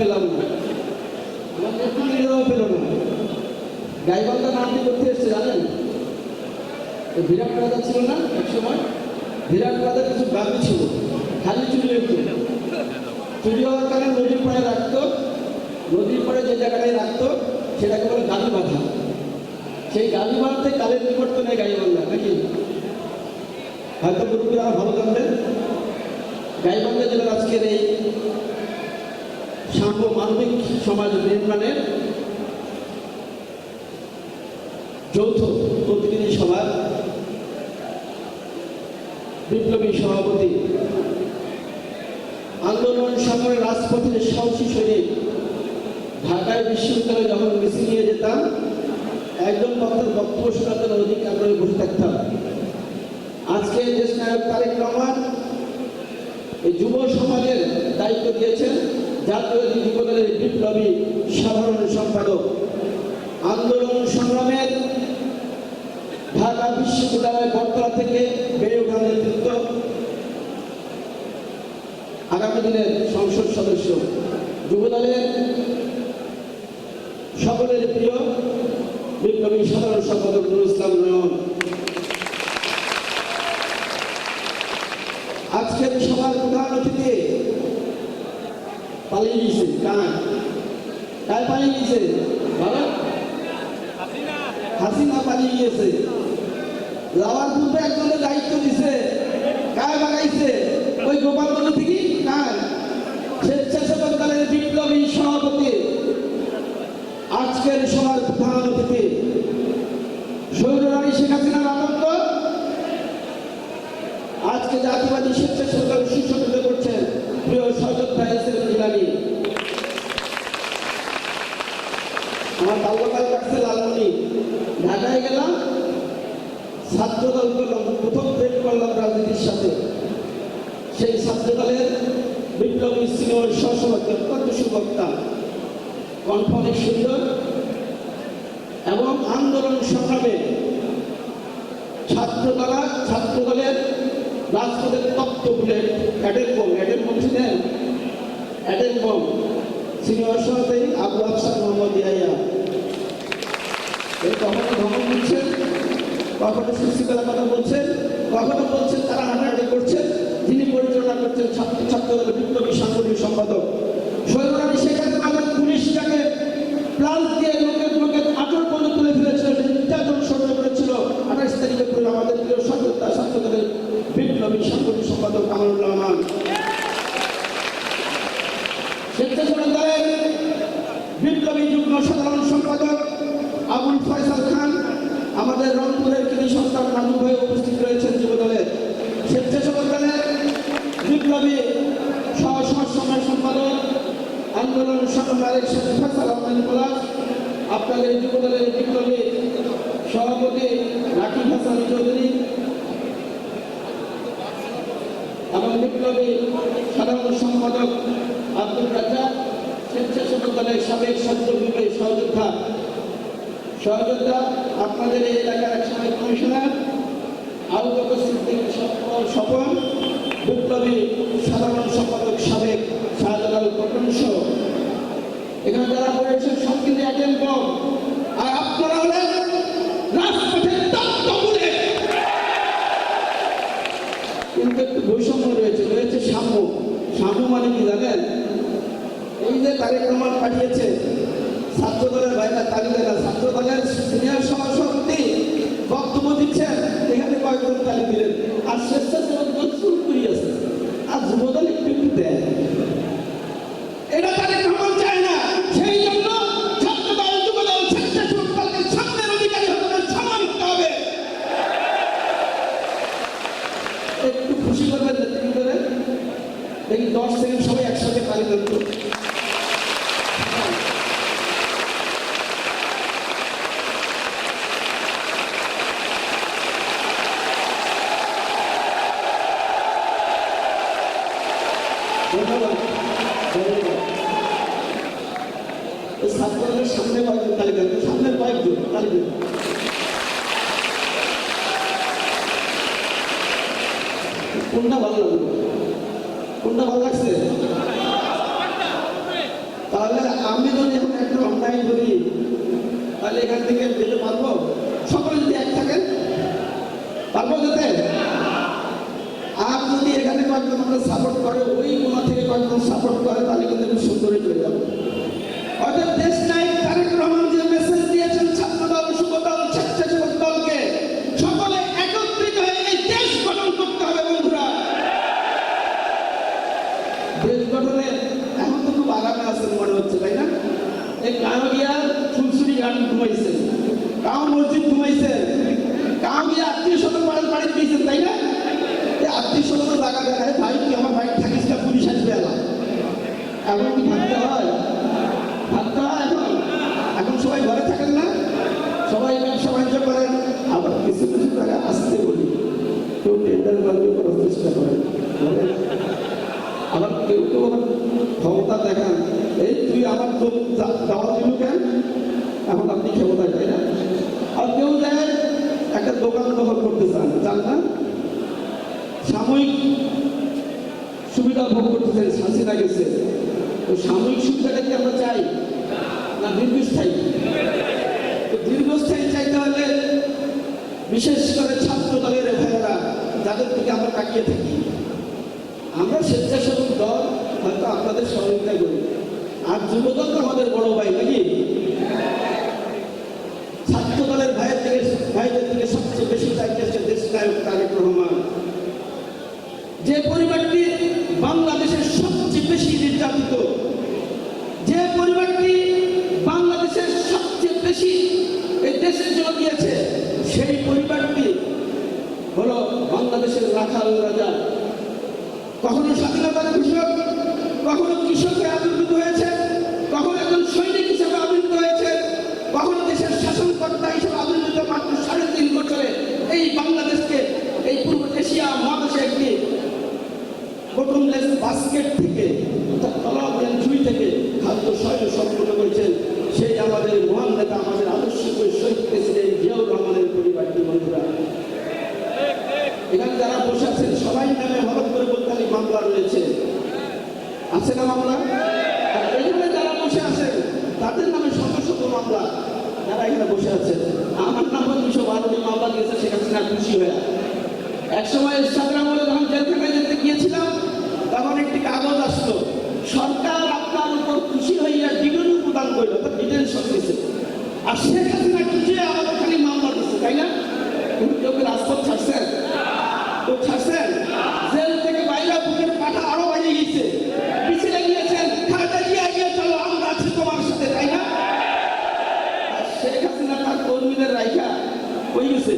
পেলাম না, আমার একটু নিজেরাও পেল না। গাইবান্ধা নামটি করতে এসছে জানেন? বিরাট রাজা ছিল না এক সময়? বিরাট রাজার কিছু গাভী ছিল, খালি চুরি একটু চুরি হওয়ার কারণে নদীর পাড়ে রাখতো। নদীর পাড়ে যে জায়গাটায় রাখতো সেটাকে বলে গাভী বাঁধা। সেই গাভী বাঁধতে কালের বিবর্তনে গাইবান্ধা নাকি হয়তো মুরব্বীরা ভালো জানবেন। গাইবান্ধা জেলার আজকের এই সাম্য মানবিক সমাজ নির্মাণের যৌথ প্রতিনিধি সভার বিপ্লবী সভাপতি, আন্দোলন সংগ্রামের রাজপথের সাহসী সৈনিক, ঢাকায় বিশ্ববিদ্যালয়ে যখন মিছিল নিয়ে যেতাম একজন বক্তার বক্তব্য শোনার জন্য অধিক আগ্রহে বসে থাকতাম। আজকে দেশ নায়ক তারেক রহমান এই যুব সমাজের দায়িত্ব দিয়েছেন জাতীয় যুবদলের বিপ্লবী সাধারণ সম্পাদক, আন্দোলন সংগ্রামের ঢাকা বিশ্ববিদ্যালয় বটতলা থেকে বেড়ে ওঠা নেতৃত্ব, আগামী দিনের সংসদ সদস্য, যুবদলের সকলের প্রিয় বিপ্লবী সাধারণ সম্পাদক নুরুল ইসলাম নয়ন। আজকের সভার প্রধান অতিথি পালিয়ে গিয়েছে। কায় পালিয়ে গিয়েছে? ভারত হাসিনা পালিয়ে গিয়েছে। যাওয়ার পূর্বে একজনের দায়িত্ব দিছে, কায় বাগাইছে? ওই গোপালগঞ্জ থেকে কায় স্বেচ্ছাসেবক দলের বিপ্লবী সভাপতি, আজকের সভার প্রধান অতিথি স্বৈররানী শেখ হাসিনার আতঙ্ক আজকে জাতীয়বাদী স্বেচ্ছাসেবক দল শীর্ষ নেতৃত্ব করছেন প্রিয় সহযোদ্ধা এসএম জিলানী। আমার বাল্যকাল কাটছে লালমনি, ঢাকায় গেলাম, ছাত্র দল করলাম, প্রথম ভেট করলাম রাজনীতির সাথে। সেই ছাত্র দলের বিপ্লবী সিনিয়র সহসভাপতি, অত্যন্ত সুবক্তা, কণ্ঠ অনেক সুন্দর এবং আন্দোলন সংগ্রামে ছাত্র দলের রাজপথের তত্ত্ব বুলেট অ্যাডেল বম ছিলেন, অ্যাডেল বম সিনিয়র সভাপতি আবু আফসার মোহাম্মদ ইয়াহিয়া। কখনো ধমক দিচ্ছেন, কখনো সুশৃঙ্খলার কথা বলছেন, কখনো বলছেন তারা হাঁটাহাঁটি করছেন। যিনি পরিচালনা করছেন ছাত্র দলের বিপ্লবী সাংগঠনিক সম্পাদক স্বৈররানী শেখ হাসিনা পুলিশটাকে প্লাস দিয়ে লোকের আটক পর্যন্ত তুলে ফেলেছিল, নির্যাতন সহ্য করেছিল। 28 তারিখে পুরো আমাদের প্রিয় সহযোদ্ধা ছাত্র দলের বিপ্লবী সাংগঠনিক সম্পাদক কামরুল রহমান, স্বেচ্ছাসেবক দলের বিপ্লবী যুগ্ম সাধারণ সম্পাদক আবুল ফয়সাল খান, আমাদের রংপুরের কৃতি সন্তান নানু ভাই উপস্থিত রয়েছেন যুব দলের, স্বেচ্ছাসেবক দলের বিপ্লবী সহসমাজ সম্পাদক আন্দোলন সংগ্রামের ফয়সাল আহমেদ পলাশ, আপনাদের যুব দলের বিপ্লবী সভাপতি রাকিব হাসান চৌধুরী এবং বিপ্লবী সাধারণ সম্পাদক আব্দুল রাজ্জাক, স্বেচ্ছাসেবক দলের সাবেক সদ্যবিপ্লবী সহযোদ্ধা আপনাদের এই এলাকার একসময় কমিশনার আবু বকর সিদ্দিক স্বপন, বিপ্লবী সাধারণ সম্পাদক সাবেক শাহজালাল পটন সহ এখানে যারা রয়েছেন সব কিন্তু অ্যাটেন্ড কম। আর আপনারা হলেন রাজপথের তত্ত্ব বলে, কিন্তু একটু বৈষম্য রয়েছে সাম্য মানে কি জানেন? এই যে তারেক রহমান পাঠিয়েছে ছাত্র দলের ভাইরা তালি দেয় না, ছাত্র দলের সিনিয়র সভাপতি বক্তব্য দিচ্ছেন, এখানে কয়েকজন তালি দিলেন, আর স্বেচ্ছাসেবক দল চুপ করে আছে, আর যুবদল একটু দেয়। এটা তারেক রহমান চায় না। সেই জন্য ছাত্র দল যুবদল স্বেচ্ছাসেবক দলকে সামনের অধিকারী হতে হবে, সমান হতে হবে। একটু খুশি করবেন নেতৃত্বে, দেখি 10 সেকেন্ড সবাই একসাথে তালি দেন তো। ছাত্রদের সামনে কয়েকজন তালি দেন, সামনের কয়েকজন তালি দেন। কোনটা ভালো লাগলো? কোনটা ভালো লাগছে? আমি যদি এখন একটা অন্যায় করি তাহলে এখান থেকে যেতে পারবো? সকলে যদি এক থাকেন পারবো যেতে? আর যদি এখানে কয়েকজন আমরা সাপোর্ট করে, ওই কোনা থেকে কয়েকজন সাপোর্ট করে, তাহলে কিন্তু খুব সুন্দরই চলে যাবো। অর্থাৎ দেশ নায়ক তারেক রহমান যে মেসেজ দিয়েছেন ছাত্র দল, যুব দল, স্বেচ্ছাসেবক দলকে, সকলে একত্রিত হয়ে এই দেশ গঠন করতে হবে বন্ধুরা। দেশ গঠনে এখন তো খুব আগামে আছেন মনে হচ্ছে, তাই না? এই কাউ গিয়া ফুলসুরি গান ঘুমাইছেন, কাউ মসজিদ ঘুমাইছেন, কাউ গিয়া আত্মীয় স্বজন বাড়ি দিয়েছেন, তাই না? এই আত্মীয় স্বজন জায়গা দেখায়, ভাই তুই আমার ভাই থাকিস না, পুলিশ আসবে এলাম, এখন কি ভাবতে হয়? ভাবতে হয় এখন? এখন সবাই ঘরে থাকেন না, সবাই ব্যবসা বাণিজ্য করেন, আবার কিছু কিছু জায়গায় আসতে বলি, কেউ টেন্ডার বাণিজ্য করার চেষ্টা করেন, আবার কেউ কেউ ক্ষমতা দেখান, এই তুই আমার তো দাওয়া দিল কেন, এখন আপনি ক্ষমতায়, তাই না? আর কেউ যায় একটা দোকান দখল করতে চান, চান না? সাময়িক সুবিধা ভোগ করতেছেন, হাসিনা গেছে, তো সাময়িক সুবিধাটা কি আমরা চাই না দীর্ঘস্থায়ী? তো দীর্ঘস্থায়ী চাইতে হলে বিশেষ করে ছাত্র দলের ভাইয়েরা, যাদের থেকে আমরা তাকিয়ে থাকি, আমরা স্বেচ্ছাসেবক দল হয়তো আপনাদের সহযোগিতা করি, আর যুবদল তো আমাদের বড় ভাই নাকি? ছাত্র দলের ভাইদের থেকে সবচেয়ে বেশি চাইতেছে দেশ নায়ক তারেক রহমান। যে পরিবারটি বাংলাদেশের সবচেয়ে বেশি নির্যাতিত, যে পরিবারটি বাংলাদেশের সবচেয়ে বেশি এই দেশের জন্য দিয়েছে, সেই পরিবারটি হলো বাংলাদেশের রাখাল রাজা। কখনো স্বাধীনতার ঘোষক, কখনো কৃষকে আবির্ভূত হয়েছে, কখনো একজন সৈনিক হিসেবে আবির্ভূত হয়েছে, কখনো দেশের শাসনকর্তা হিসেবে আবির্ভূত মাত্র 3.5 বছরে এই বাংলাদেশকে, এই পূর্ব এশিয়া মহাদেশে একটি বটমলেস বাস্কেট থেকে, তলাবেন ঝুড়ি থেকে খাদ্য শৈল সম্পূর্ণ করেছেন সেই আমাদের মহান নেতা, আমাদের আদর্শ শহীদ প্রেসিডেন্ট জিয়াউর রহমানের পরিবারটি। বন্ধুরা, এখানে যারা বসে আছেন সবাই নামে হঠাৎ করে বলতে মামলা রয়েছে, আছে না মামলা? এখানে যারা বসে আছেন তাদের নামে শত শত মামলা, যারা এখানে বসে আছেন, আমার নামে 212টি মামলা দিয়েছে শেখ হাসিনা খুশি হয়ে। একসময় সাগর আমলে যখন জেলখানায় যেতে গিয়েছিলাম, তখন একটি কাগজ আসলো, সরকার আপনার উপর খুশি হইয়া ডিগ্রি প্রদান করলো, তো ডিটেনশন দিয়েছে, আর শেখ হাসিনা খুশি হয়ে আমাদের খালি মামলা দিচ্ছে, তাই না? কিন্তু কেউ রাজপথ ছাড়ছেন? তো ছাড়ছেন? জেল থেকে বাইরে বুকের পাঠা আরো বাইরে গিয়েছে, পিছিয়ে গিয়েছেন, খাতা দিয়ে এগিয়ে চলো, আমরা আছি তোমার সাথে, তাই না? শেখ হাসিনা তার কর্মীদের রাইখা হয়ে গেছে,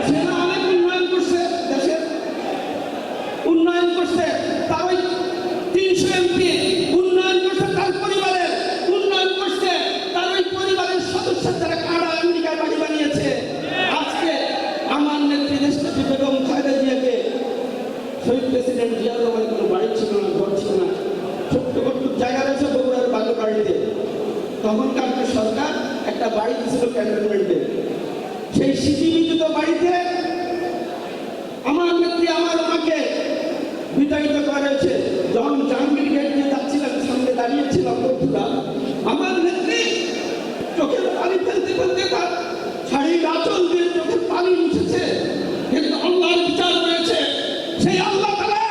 সেনা অনেক উন্নয়ন করছে, দেশের উন্নয়ন করছে, তার ওই 300 এমপি উন্নয়ন করছে, তার পরিবারের উন্নয়ন করছে, তার ওই পরিবারের সদস্য যারা কারা আমেরিকায় বাড়ি বানিয়েছে। আজকে আমার নেত্রী দেশনেত্রী বেগম খালেদা জিয়াকে, শহীদ প্রেসিডেন্ট জিয়াউর রহমানের কোনো বাড়ি ছিল না, ঘর ছিল না, ছোট্ট ছোট্ট জায়গা রয়েছে বগুড়ার বাগেরবাড়িতে। তখনকার সরকার একটা বাড়ি দিয়েছিল ক্যান্টনমেন্টে, সেই স্মৃতিবিজড়িত বাড়িতে আমার নেত্রী আমার মাকে বিতাড়িত করা হয়েছে। যখন জাহাঙ্গীর গেট দিয়ে যাচ্ছিলাম, সামনে দাঁড়িয়েছিলাম বন্ধুরা, আমার নেত্রী চোখের পানি ফেলতে ফেলতে তার শাড়ির আঁচল দিয়ে চোখের পানি মুছেছে, কিন্তু আল্লাহর বিচার রয়েছে, সেই আল্লাহ তাআলা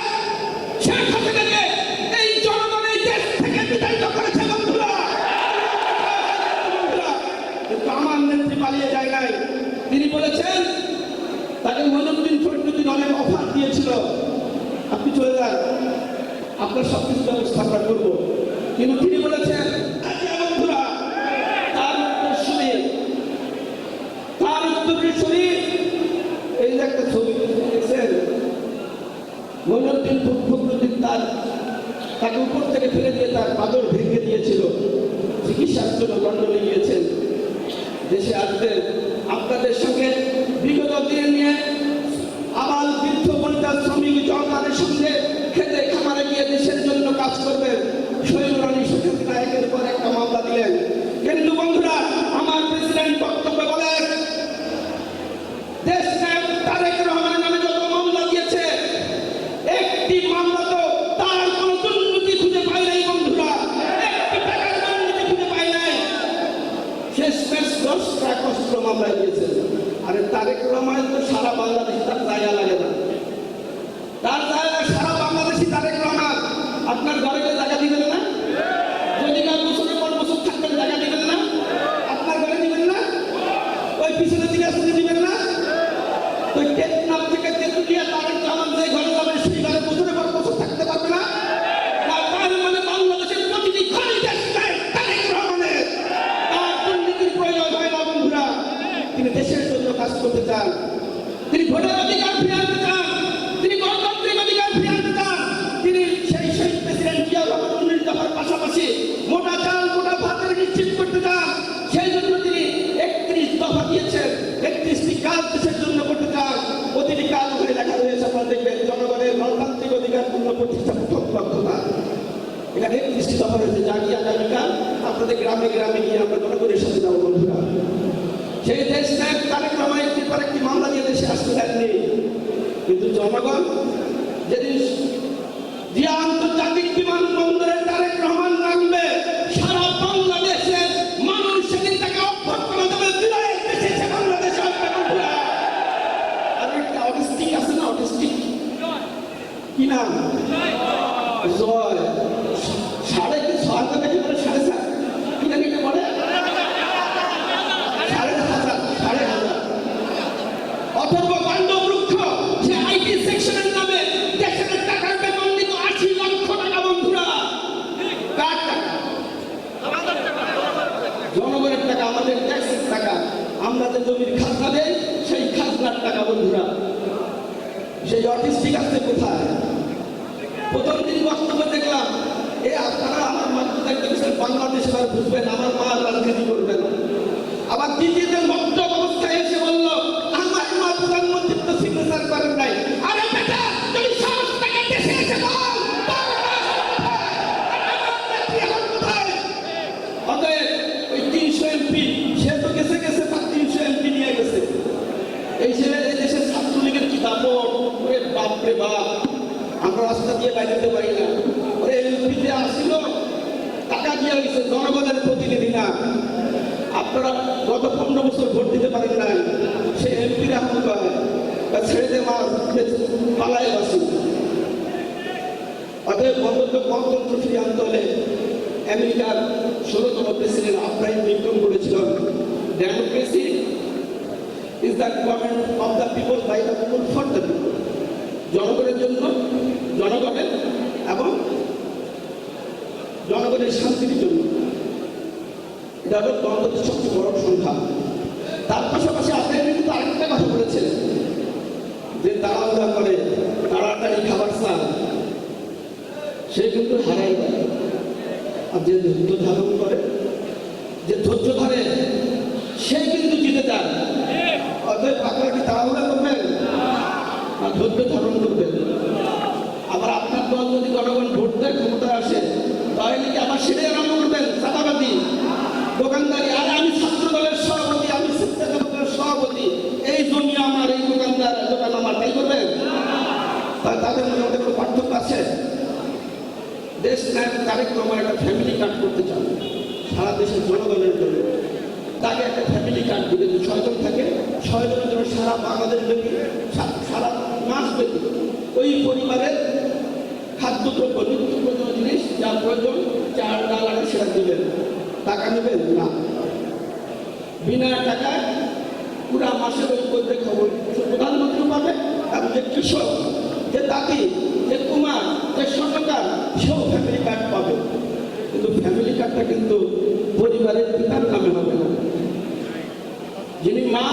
শেখ হাসিনাকে এই জনগণ এই দেশ থেকে বিতাড়িত করেছে বন্ধুরা। কিন্তু আমার নেত্রী পালিয়ে যায় নাই, তিনি বলেছেন, তাকে মইনুদ্দিন ফখরুদ্দিন অনেক অফার দিয়েছিল, আপনি চলে যান, আপনার সবকিছু ব্যবস্থা আমরা করবো, কিন্তু তিনি বলেছেন বন্ধুরা, তার উত্তরসূরি এই যে একটা ছবি দেখছেন, মইনুদ্দিন ফখরুদ্দিন তাকে উপর থেকে ফেলে দিয়ে তার পাথর ভেঙে দিয়েছিল, চিকিৎসার জন্য লন্ডনে গিয়েছেন, দেশে আসবেন, আপনাদের সঙ্গে বিগত দিনে নিয়ে আবাল বৃদ্ধ বনিতা শ্রমিক জনতাদের সঙ্গে খেতে খামারে গিয়ে দেশের জন্য কাজ করবেন। শৈলরানী শেখ হাসিনা একের পর একটা মামলা দিলেন, কিন্তু বন্ধুরা আমার প্রেসিডেন্ট বক্তব্য বলেন, দেশ নায়ক তারেক রহমানের নামে যত মামলা দিয়েছে, একটি মামলা তো তার কোনো দুর্নীতি খুঁজে পাই নাই বন্ধুরা, একটি মামলায় দিয়েছেন। আরে তারেক রহমান তো সারা বাংলাদেশ, তার জায়গা লাগে না, তার জায়গা সারা বাংলাদেশি তারেক রহমান। আপনার ঘরে জায়গা দিবেন না? যদি না বছরের পর বছর থাকবেন জায়গা দিবেন না? আপনার ঘরে দিবেন না? ওই পিছনের দিকে আসতে দিবেন না? ওই টেকনাফ থেকে তেঁতুলিয়া তারেক রহমান যে ঘরে যাবে সেই ঘরে বছরের পর বছর থাকতে পারবে না? তার মানে বাংলাদেশের প্রতিটি ঘরে তারেক রহমানের, তার দুর্নীতির প্রয়োজন হয় না বন্ধুরা। তিনি দেশের জন্য কাজ করতে চান, তিনি ভোটের অধিকার ফিরে আনতে চান, তিনি গণতান্ত্রিক অধিকার ফিরে আনতে চান, তিনি সেই শহীদ প্রেসিডেন্ট জিয়া রহমান 19 দফার পাশাপাশি মোটা চাল মোটা ভাতের নিশ্চিত করতে চান। সেই জন্য তিনি 31 দফা দিয়েছেন, 31টি কাজ দেশের জন্য করতে চান। প্রতিটি কাজ ওখানে লেখা রয়েছে, আপনারা দেখবেন জনগণের গণতান্ত্রিক অধিকার পূর্ণ প্রতিষ্ঠা প্রথম লক্ষ্যতা। এখানে 31টি দফা রয়েছে, যা গিয়ে আগামীকাল আপনাদের গ্রামে গ্রামে গিয়ে আমরা জনগণের সাথে যাবো বন্ধুরা। সেই দেশ নায়ক তারেক রহমান একটির পর একটি মামলা নিয়ে দেশে আসতে দেননি, কিন্তু জনগণ যেদিন জিয়া আন্তর্জাতিক বিমানবন্দরে তারেক রহমান নামবে, সারা বাংলাদেশের মানুষ সেদিন তাকে অভ্যর্থনা দেবে। বিদায়ের দেশে সে বাংলাদেশে আসবে বন্ধুরা। আর একটা অটিস্টিক আছে না, অটিস্টিক কি নাম, জয়, 6.5 থেকে 7.5 কি নাকি বলে, 1000 অথর্ব কাণ্ড বৃক্ষ, সে আইটি সেকশনের নামে দেশের টাকার বেতনিত 80 লক্ষ টাকা বন্ধুরা। কার টাকা? জনগণের টাকা, আমাদের ট্যাক্সের টাকা। আমরা যে জমির খাজনা দেই সেই খাজনার টাকা বন্ধুরা। সেই অটিস্টিক আসছে কোথায়? প্রথম দিন বক্তব্য দেখলাম, আপনারা আমার মাধ্যমে দেখতেছেন বাংলাদেশ আর বুঝবেন, আমার মা রাজনীতি করবেন। আবার দ্বিতীয় দিন বক্তব্য অবস্থায় এসে বলল, আমার মা প্রধানমন্ত্রী সিগনেচার করেন নাই। আরে বেটা, তুমি সাহস থেকে দেশে এসে বল অতএব ওই 300 এমপি সে তো গেছে গেছে, তার 300 এমপি নিয়ে গেছে। এই ছেলে এই দেশের ছাত্রলীগের কি দাপট, ওরে বাপরে বাপ, আমরা রাস্তা দিয়ে বাইরে পারি না। ওরে এমপিতে আসছিল, টাকা দিয়ে গেছে, জনগণের প্রতিনিধি না। আপনারা গত 15 বছর ভোট দিতে পারেন নাই, সে এমপির এখন ছেড়ে দিয়ে পালায় বাসি। অতএব গণতন্ত্র ফিরিয়ে আনতে হলে আমেরিকার 16তম প্রেসিডেন্ট আব্রাহাম লিঙ্কন বলেছিলেন, democracy is the government of the people by the people for the people. জনগণের জন্য, জনগণের এবং জনগণের শান্তির জন্য। এটা হলো গণতন্ত্রের সবচেয়ে বড় সংখ্যা। তার পাশাপাশি আপনি কিন্তু আরেকটা কথা বলেছেন যে তাড়াহুড়া করে, তাড়াতাড়ি খাবার চান, সে কিন্তু হারাই দেয়। আর যে ধৈর্য ধারণ করে, যে ধৈর্য ধরে, সে কিন্তু জিতে যায়। অতএব আপনারা কি তাড়াহুড়া করবেন আর ধৈর্য ধারণ করবেন? আবার আপনার দল যদি জনগণ ভোট দেয়, ক্ষমতায় আসে, তাহলে কি আবার সেটাই আরম্ভ করবেন? চাঁদাবাদী, দোকানদারি। আর আমি ছাত্র দলের সভাপতি, আমি স্বেচ্ছাসেবক দলের সভাপতি, এই জমি আমার, এই দোকানদার দোকান আমার, তাই করবেন? তাদের মধ্যে কোনো পার্থক্য আছে? দেশ নায়ক তারেক রহমান একটা ফ্যামিলি কার্ড করতে চান সারা দেশের জনগণের জন্য। তাকে একটা ফ্যামিলি কার্ড দিবে, যে 6 জন থাকে, 6 জনের জন্য সারা বাংলাদেশ ব্যাপী, সারা মাস ব্যাপী ওই পরিবারের খাদ্যদ্রব্য, নিত্য প্রয়োজনীয় জিনিস যা প্রয়োজন, চাল ডাল আটা সেটা দেবেন। টাকা নেবেন না, বিনা টাকায় পুরা মাসের ওই করতে খবর প্রধানমন্ত্রী পাবে। এবং যে কৃষক, যে দাদি, যে কুমার, যে স্বর্ণকার, সেও ফ্যামিলি কার্ড পাবে। কিন্তু ফ্যামিলি কার্ডটা কিন্তু পরিবারের পিতার নামে হবে না। যিনি মা,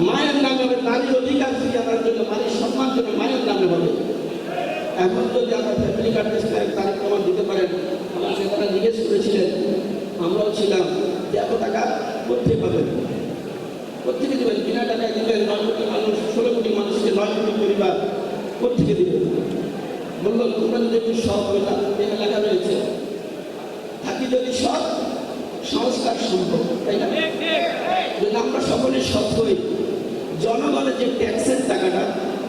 মায়ের নামে হবে। নারীর অধিকার ফিরিয়ে আনার জন্য, নারীর সম্মান জন্য মায়ের নামে হবে। এখন যদি আমরা ফ্যামিলি কার্ড তারেক রহমান দিতে পারেন, আমরা সেখানে জিজ্ঞেস করেছিলেন, আমরাও ছিলাম, যে এত টাকা কোথায় পাবেন, কোথেকে দেবেন? বিনা টাকায় দিবেন 9 কোটি মানুষ, 16 কোটি মানুষকে, 9 কোটি পরিবার, কোথেকে দিবেন? বলল, তোমরা যদি একটু সব লেখা রয়েছে, থাকি যদি সব, সংস্কার সম্ভব, তাই না? যদি আমরা সকলে সৎ হই, জনগণের যে ট্যাক্সের টাকাটা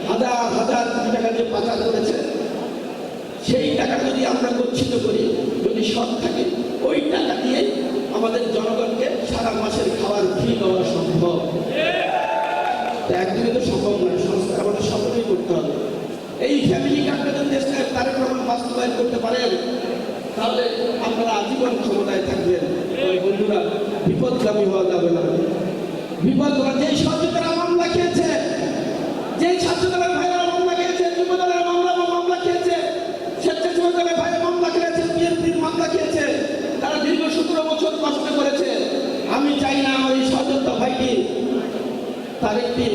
হাজার হাজার কোটি টাকা যে পাচার করেছে, সেই টাকা যদি আমরা গচ্ছিত করি, যদি সৎ থাকে, ওই টাকা দিয়ে আমাদের জনগণকে সারা মাসের খাবার ফ্রি দেওয়া সম্ভব। তো একদিনে তো সম্ভব নয়, সংস্কার আমাদের সকলেই করতে হবে। এই ফ্যামিলি কার্ডটা যদি দেশটা তারেক রহমান বাস্তবায়ন করতে পারেন, তাহলে আপনারা আজীবন ক্ষমতায় থাকবেন। বন্ধুরা, বিপদগামী হওয়া যাবে না। বিপদ যেই সচেতনরা মামলা খেয়েছে, যেই ছাত্রদলের ভাইয়েরা মামলা খেয়েছে, যুবদলের মামলা খেয়েছে, স্বেচ্ছাসেবক দলের ভাইয়েরা মামলা খেয়েছে, বিএনপির মামলা খেয়েছে, তারা দীর্ঘ 17 বছর কষ্ট করেছে। আমি চাই না আমার এই সচেতন ভাইটি তার একটি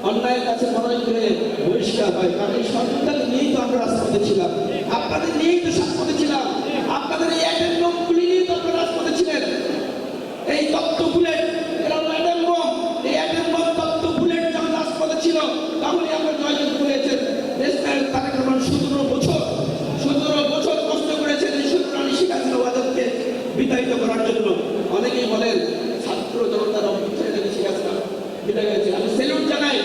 অন্যায়ের কাছে বড়াই করে বহিষ্কার হয়। কারণ এই সরকারকে নিয়েই তো আমরা রাজপথে ছিলাম, আপনাদের নিয়েই তো রাজপথে ছিলাম, আপনাদের এই অ্যাটেম বমগুলি নিয়েই তো আপনারা রাজপথে ছিলেন। এই তত্ত্ব বুলেট, এরা হলো অ্যাটেম বম, এই অ্যাটেম বম তত্ত্ব বুলেট যখন রাজপথে ছিল তখনই আমরা জয়যুক্ত হয়েছেন। দেশটার তারেক রহমান 17 বছর কষ্ট করেছেন এই সত্যরানী শেখ হাসিনা ওয়াদতকে বিতাড়িত করার জন্য। অনেকেই বলেন ছাত্র জনতার অভ্যুত্থানে নাকি শেখ হাসিনা বিদায় হয়েছে। আমি সেলুট জানাই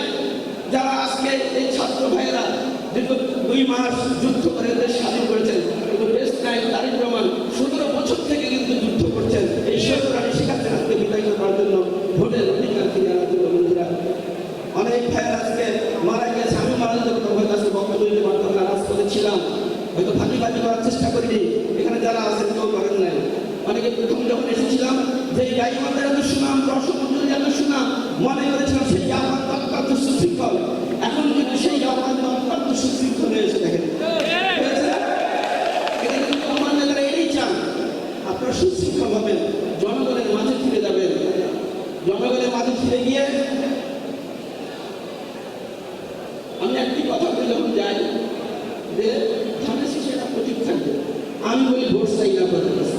যারা আজকে এই ছাত্র ভাইয়েরা দীর্ঘ 2 মাস যুদ্ধ করে দেশ স্বাধীন করেছেন। কিন্তু দেশ নাই তারেক রহমান 17 বছর থেকে কিন্তু যুদ্ধ করছেন এই সত্যরানী শেখ হাসিনাকে বিতাড়িত করার জন্য, ভোটের অধিকার ফিরিয়ে আনার জন্য। বন্ধুরা, অনেক ভাইয়েরা আজকে মারা গেছে, আমি মারা যেতে হয়তো আজকে বক্তব্য দিতে পারতাম না, রাজপথে ছিলাম, হয়তো ফাঁকিবাজি করার চেষ্টা করিনি। এখানে যারা আছেন কেউ করেন নাই। অনেকে প্রথম যখন এসেছিলাম যে গাইবান্ধার এত সুনাম, দর্শকমন্ডলীর এত সুনাম, মনে করেছিলাম সেই আহ্বান অত্যন্ত সুশৃঙ্খল। এখন কিন্তু সেই আহ্বান অত্যন্ত সুশৃঙ্খল হয়েছে। দেখেন, এটা কিন্তু আমার নেতারা এড়িয়ে চান। আপনারা সুশৃঙ্খল হবেন, জনগণের মাঝে ফিরে যাবেন। জনগণের মাঝে ফিরে গিয়ে আমি একটি কথা বলে যখন যাই যে ধানের শীষে একটা প্রতীক থাকবে, আমি বলি ভোট চাই না আপনাদের কাছে,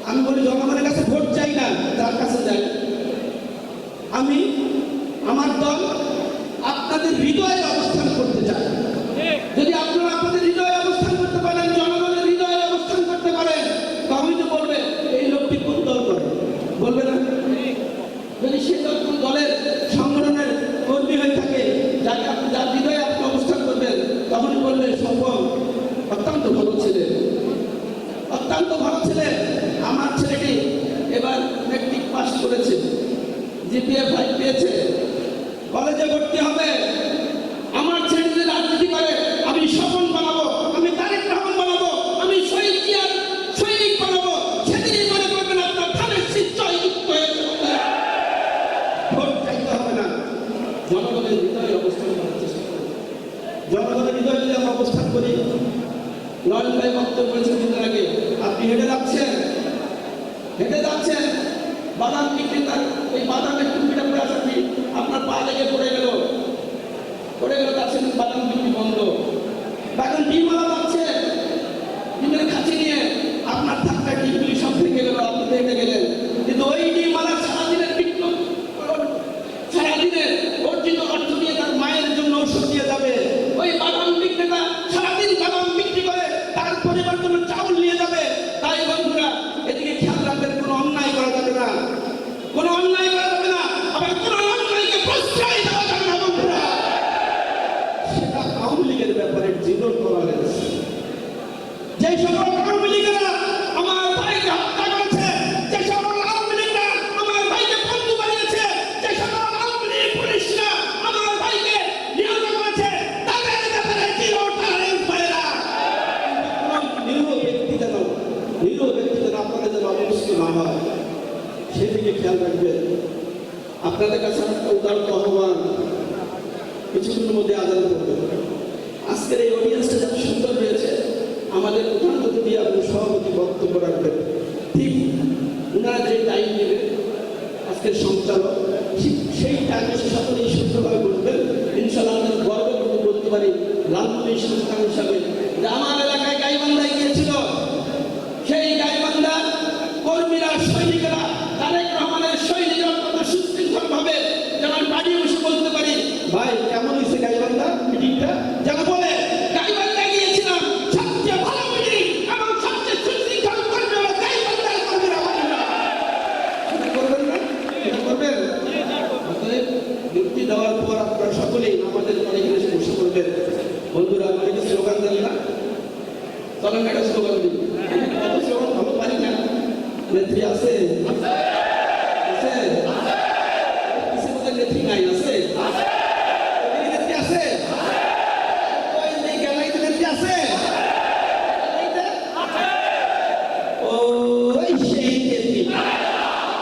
আমি বলি জনগণের কাছে ভোট চাই না, তার কাছে যাই। আমি আমার দল আপনাদের হৃদয়ে অবস্থান করতে চাই। যদি আপনারা আপনাদের হৃদয়ে অবস্থান করতে পারেন, জনগণের হৃদয়ে অবস্থান করতে পারেন, তাহলে তো বলবে এই লোকটি কোন দল করে, বলবে না? যদি সেই দল কোন দলের সংগঠনের কর্মী হয়ে থাকে, যাকে আপনি যার হৃদয়ে আপনি অবস্থান করবেন, তখনই বলবে সম্ভব অত্যন্ত ভালো ছেলে, অত্যন্ত ভালো ছেলে। আমার ছেলেটি এবার মেট্রিক পাস করেছে, জিপিএ 5 পেয়েছে, কলেজে ভর্তি হবে। আমার ছেলে যদি রাজনীতি করে আমি স্বপন বানাবো, আমি তারেক রহমান বানাবো, আমি সৈনিক বানাবো। সেদিনই মনে করবেন আপনার ধানের শীষ জয়যুক্ত হয়েছে। ভোট চাইতে হবে না, জনগণের হৃদয়ে অবস্থান করার চেষ্টা করি। জনগণের হৃদয়ে যদি আমরা অবস্থান করি, নয়ন ভাই বক্তব্য করেছেন দিনের আগে, আপনি হেঁটে যাচ্ছেন, বাদাম বিক্রেতার এই বাদামের টুপিটা পরে আছেন, আপনার পা লেগে পড়ে গেল, তার সঙ্গে বাদাম বিক্রি বন্ধ। এখন ডিমওয়ালা যাচ্ছে, ডিমের খাঁচি নিয়ে আপনার ধাক্কা ডিমগুলি সব থেকে গেল, আপনি দেখে গেলেন। কিন্তু ওই ডিমওয়ালা সারাদিনের অর্জিত অর্থ দিয়ে তার মায়ের জন্য ওষুধ দিয়ে যাবে। ওই বাদাম বিক্রেতা সারাদিন বাদাম বিক্রি করে তার পরিবার জন্য চাউল নিয়ে যাবে। তাই বন্ধুরা, এদিকে খেয়াল রাখবেন, কোনো অন্যায় করা যাবে না, কোনো অন্যায় করা যাবে না, আবার কোনো অন্যায়কে প্রশ্রয় দেওয়া যাবে না। বন্ধুরা, সেটা আওয়ামী লীগের ব্যাপারে জীবন করা হয়েছে। যে সকল আওয়ামী লীগেরা আমার ভাইকে হত্যা করেছে, যে সকল আওয়ামী লীগরা আমার ভাইকে বন্ধু বানিয়েছে, যে সকল আওয়ামী লীগ পুলিশরা আমার ভাইকে নিহত করেছে, তাদের ব্যাপারে জিরো টলারেন্স পায়রা। নিরীহ ব্যক্তি যেন আপনাদের যেন অবস্থ না হয়, সেদিকে খেয়াল রাখবেন। আপনাদের কাছে একটা উদাহরণ আহ্বান, কিছুক্ষণের মধ্যে আদান করবে। আজকের এই অডিয়েন্সটা যত সুন্দর হয়েছে, আমাদের প্রধান অতিথি আপনি সভাপতি বক্তব্য রাখবেন, ঠিক ওনারা যে টাইম নেবেন আজকের সঞ্চালক, ঠিক সেই টাইমে সকলেই সুন্দরভাবে বলবেন। ইনশাআল্লাহ আমরা গর্ব করে বলতে পারি লালমনি সন্তান হিসাবে যে আমার এলাকায় গাইবান্ধায় গিয়েছিল, সেই গাইবান্ধা কর্মীরা, সৈনিকেরা, তারেক রহমানের সৈনিকরা অত্যন্ত সুশৃঙ্খল ভাবে যেন বাড়ি বসে বলতে পারি, ভাই কেমন হয়েছে গাইবান্ধা মিটিংটা, যেন বলে গাইবান্ধা গিয়েছিলাম, সবচেয়ে ভালো মিটিং এবং সবচেয়ে সুশৃঙ্খল কর্মী হলো গাইবান্ধার কর্মীরা। করবেন না? এটা করবেন। অতএব যুক্তি দেওয়ার পর আপনারা সকলেই আমাদের এখানে এসে বসে করবেন। বন্ধুরা, আমাকে স্লোগান দেন না, চলেন একটা স্লোগান দিই। স্লোগান ভালো পারি না, নেত্রী আছে, নেত্রী নাই, আছে? এদিকে নেত্রী আছে? ওই যে গ্যালারিতে নেত্রী আছে? গ্যালারিতে? ওই সেই নেত্রী।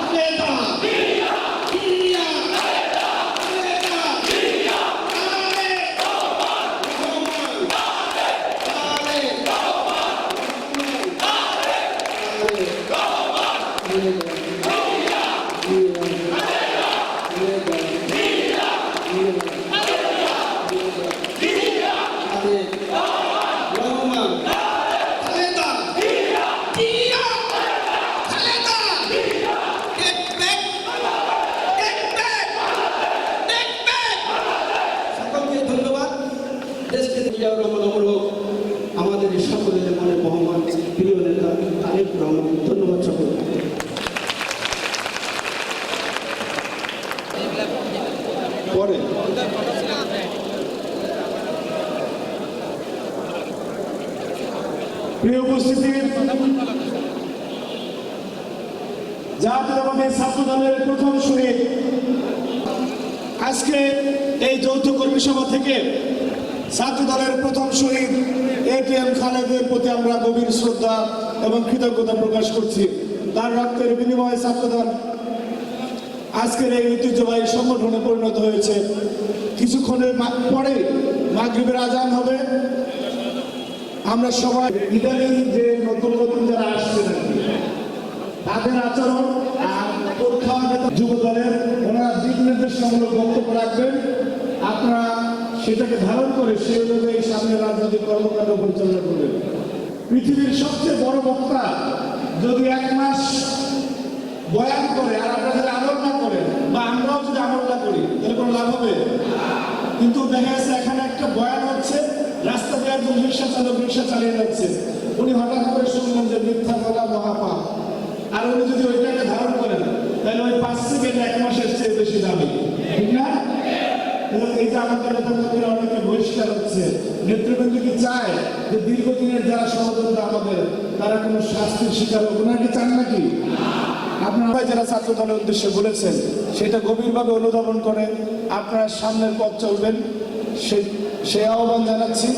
খালেদা। জিয়া। খালেদা। জিয়া। তারেক রহমান। তারেক সকলকে ধন্যবাদ। দেশকে জিয়াউর রহমান অমর হোক। আমাদের সকলের মনে মহামান প্রিয় নেতা তারেক রহমান। ধন্যবাদ সকলকে। পরে প্রিয় উপস্থিতি, জাতীয়তাবাদী ছাত্র দলের প্রথম শহীদ আজকে এই যৌথ কর্মী সভা থেকে ছাত্র দলের প্রথম শহীদ এটিএম খালেদের প্রতি আমরা গভীর শ্রদ্ধা এবং কৃতজ্ঞতা প্রকাশ করছি। তার রক্তের বিনিময়ে ছাত্রদল আজকের এই ঐতিহ্যবাহী সংগঠনে পরিণত হয়েছে। কিছুক্ষণের পরে মাগরিবের আজান হবে। আমরা সবাই ইদানিং যে নতুন নতুন যারা আসছে তাদের আচরণ আর যুব দলের ওনারা দিক নির্দেশনামূলক বক্তব্য রাখবেন। আপনারা সেটাকে ধারণ করে সেই অনুযায়ী সামনে রাজনৈতিক কর্মকাণ্ড পরিচালনা করবেন। পৃথিবীর সবচেয়ে বড় বক্তা যদি 1 মাস বয়ান করে আর আপনারা যদি আমল না করেন বা আমরাও যদি আমল না করি তাহলে কোনো লাভ হবে? কিন্তু দেখা যাচ্ছে এখানে একটা বয়ান হচ্ছে, রাস্তা দিয়ে একজন রিক্সা চালক রিক্সা চালিয়ে যাচ্ছে, উনি হঠাৎ করে শুনলেন যে মিথ্যা বলা মহাপাপ, আর উনি যদি ওইটাকে ধারণ করেন তাহলে ওই 5 সেকেন্ড 1 মাসের চেয়ে বেশি দামি, ঠিক না? এই যে আমাদের নেতাকর্মীরা অনেকে বহিষ্কার হচ্ছে, নেতৃবৃন্দ কি চায় যে দীর্ঘদিনের যারা সহযোগিতা আমাদের তারা কোনো শাস্তির শিকার হোক? ওনারা কি চান নাকি? আপনারা যারা ছাত্র দলের উদ্দেশ্যে বলেছেন সেটা গভীরভাবে অনুধাবন করে আপনারা সামনের পথ চলবেন সেই আহ্বান জানাচ্ছি।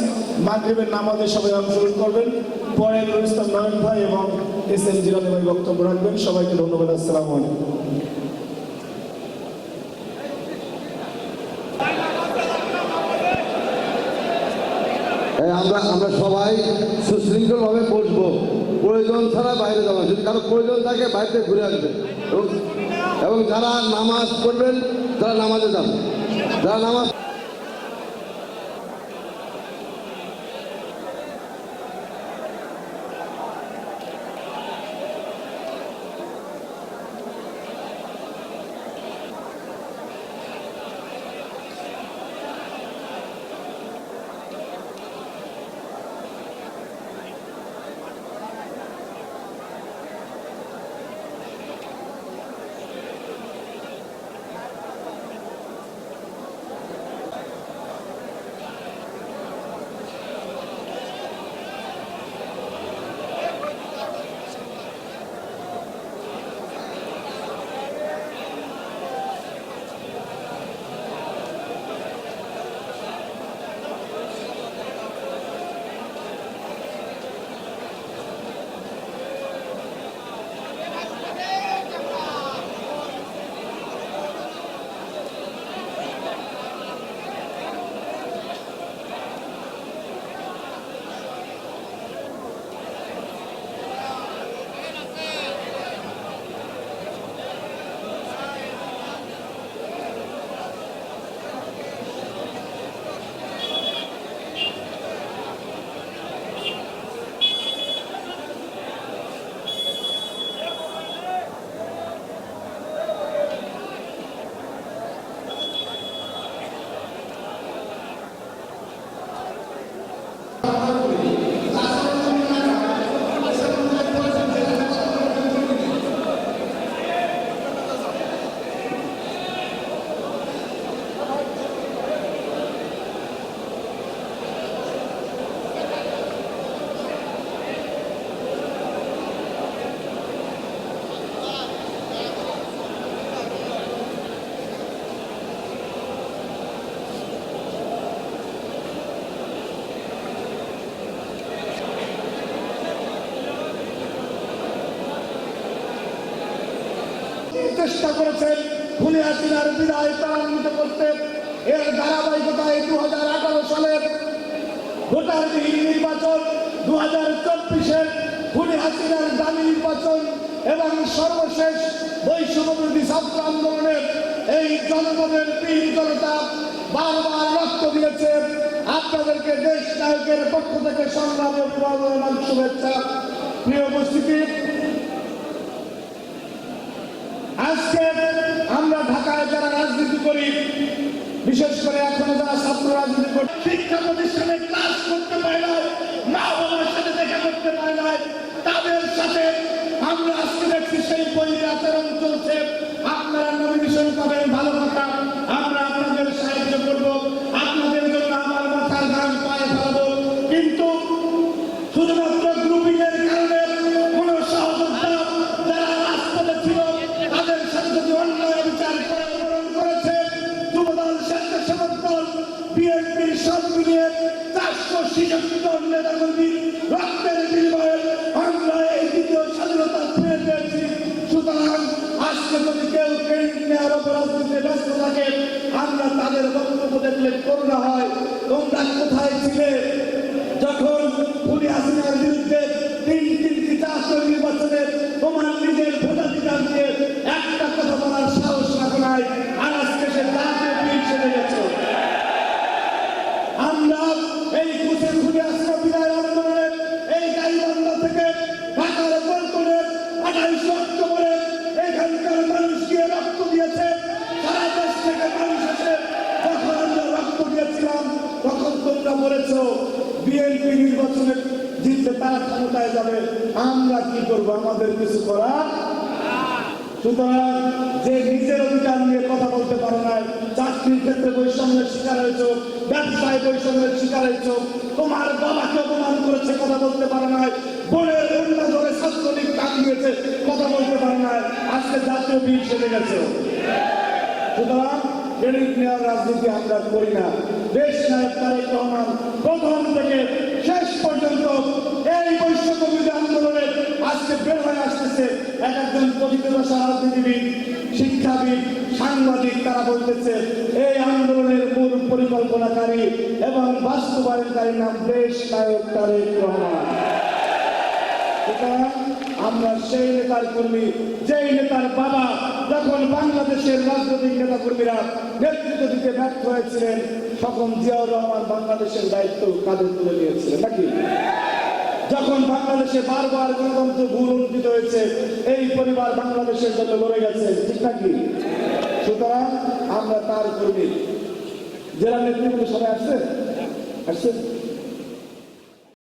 মাগরিবের নামাজে সবাই অংশগ্রহণ করবেন। পরে নুরুল ইসলাম নয়ন ভাই এবং এস এম জিলানী ভাই বক্তব্য রাখবেন। সবাইকে ধন্যবাদ। আসসালামু আলাইকুম। আমরা সবাই সুশৃঙ্খলভাবে বসবো, প্রয়োজন ছাড়া বাইরে যাবেন। যদি কারো প্রয়োজন থাকে বাইরে ঘুরে আসবেন এবং যারা নামাজ পড়বেন তারা নামাজে যান। যারা নামাজ চেষ্টা করেছেন খুনি হাসিনার বিদায় ত্বরান্বিত করতে। এর ধারাবাহিকতায় 2018 সালের ভোটারবিহীন নির্বাচন, 2024-এর খুনি হাসিনার দামি নির্বাচন এবং সর্বশেষ বৈষম্যবিরোধী ছাত্র আন্দোলনের এই জনগণের বীর জনতা বারবার রক্ত দিয়েছে। আপনাদেরকে দেশ নায়কের পক্ষ থেকে সংগ্রামী অভিবাদন এবং শুভেচ্ছা। প্রিয় উপস্থিতি, আজকে আমরা ঢাকায় যারা রাজনীতি করি, বিশেষ করে এখনো যারা ছাত্র রাজনীতি করে, শিক্ষা প্রতিষ্ঠানে ক্লাস করতে পারে না, মা বাবার সাথে দেখা করতে পারে না, তাদের সাথে আমরা আজকে দেখছি সেই বৈরী আচরণ চলছে। আপনারা নমিনেশন পাবেন, ভালো কথা, আমরা আপনাদের সাহায্য করব, আপনাদের জন্য আমার মাথার ঘাম পায়ে ফেলাবো, কিন্তু শুধুমাত্র গ্রুপিং এর কারণে কোন সহযোগিতা যারা রাজপথে ছিল তাদের সাথে যদি অন্যায় বিচার প্রয়োগ করেছে, যুবদল, স্বেচ্ছাসেবক দল, বিএনপির সব মিলিয়ে 466 জন নেতাকর্মী রক্তের বিনিময়ে আমরা এই দ্বিতীয় স্বাধীনতা ফিরে পেয়েছি। সুতরাং আজকে যদি কেউ ক্রেডিট নেওয়ার উপর রাজনীতিতে ব্যস্ত থাকে, আমরা তাদের বক্তব্য দেখলে করুণা হয়। তোমরা কোথায় ছিলে যখন খুনি হাসিনার বিরুদ্ধে 3টি জাতীয় নির্বাচনে তোমার নিজের ভোটাধিকার দিয়ে একটা কথা বলার সাহস রাখো নাই, আর আজকে সে জাতীয় বীর সেরে গেছে। আমরা এই খুনি হাসিনা বিদায় আন্দোলনের এই গাইবান্ধা থেকে ঢাকার পল্টনের 28 অক্টোবরে এখানকার মানুষ গিয়ে রক্ত দিয়েছে। সারা দেশ থেকে মানুষ এসে যখন আমরা রক্ত দিয়েছিলাম তখন তোমরা বলেছ বিএনপি নির্বাচনে জিতলে তারা ক্ষমতায় যাবে, আমরা কি করবো, আমাদের কিছু করা। সুতরাং যে নিজের অধিকার নিয়ে কথা বলতে পারো না, চাকরির ক্ষেত্রে বৈষম্যের শিকার হয়েছ, ব্যবসায় বৈষম্যের শিকার হয়েছ, তোমার বাবাকে অপমান করেছে কথা বলতে পারো না, বোনের অন্য ধরে ছাত্রলীগ কাটিয়েছে কথা বলতে পারো না, আজকে জাতীয় বীর সেরে গেছে। সুতরাং ক্রেডিট নেওয়ার রাজনীতি আমরা করি না। দেশ নায়ক তারেক রহমান প্রথম থেকে শেষ পর্যন্ত এই বৈষম্যবিরোধী আন্দোলনে আজকে বের হয়ে আসতেছে এক একজন প্রতিষ্ঠা রাজনীতিবিদ, শিক্ষাবিদ, সাংবাদিক, তারা বলতেছে এই আন্দোলনের মূল পরিকল্পনাকারী এবং বাস্তবায়নকারী নাম দেশ নায়ক তারেক রহমান। আমরা সেই নেতার কর্মী, যেই নেতার বাবা যখন বাংলাদেশের রাজনৈতিক নেতা কর্মীরা নেতৃত্ব দিতে ব্যর্থ হয়েছিলেন তখন জিয়াউর রহমান বাংলাদেশের দায়িত্ব কাঁধে তুলে নিয়েছিলেন নাকি? যখন বাংলাদেশে বারবার গণতন্ত্র ভূলুণ্ঠিত হয়েছে এই পরিবার বাংলাদেশের জন্য লড়ে গেছে, ঠিক নাকি? সুতরাং আমরা তার কর্মী। জেলা নেতৃত্ব সবাই আসছে।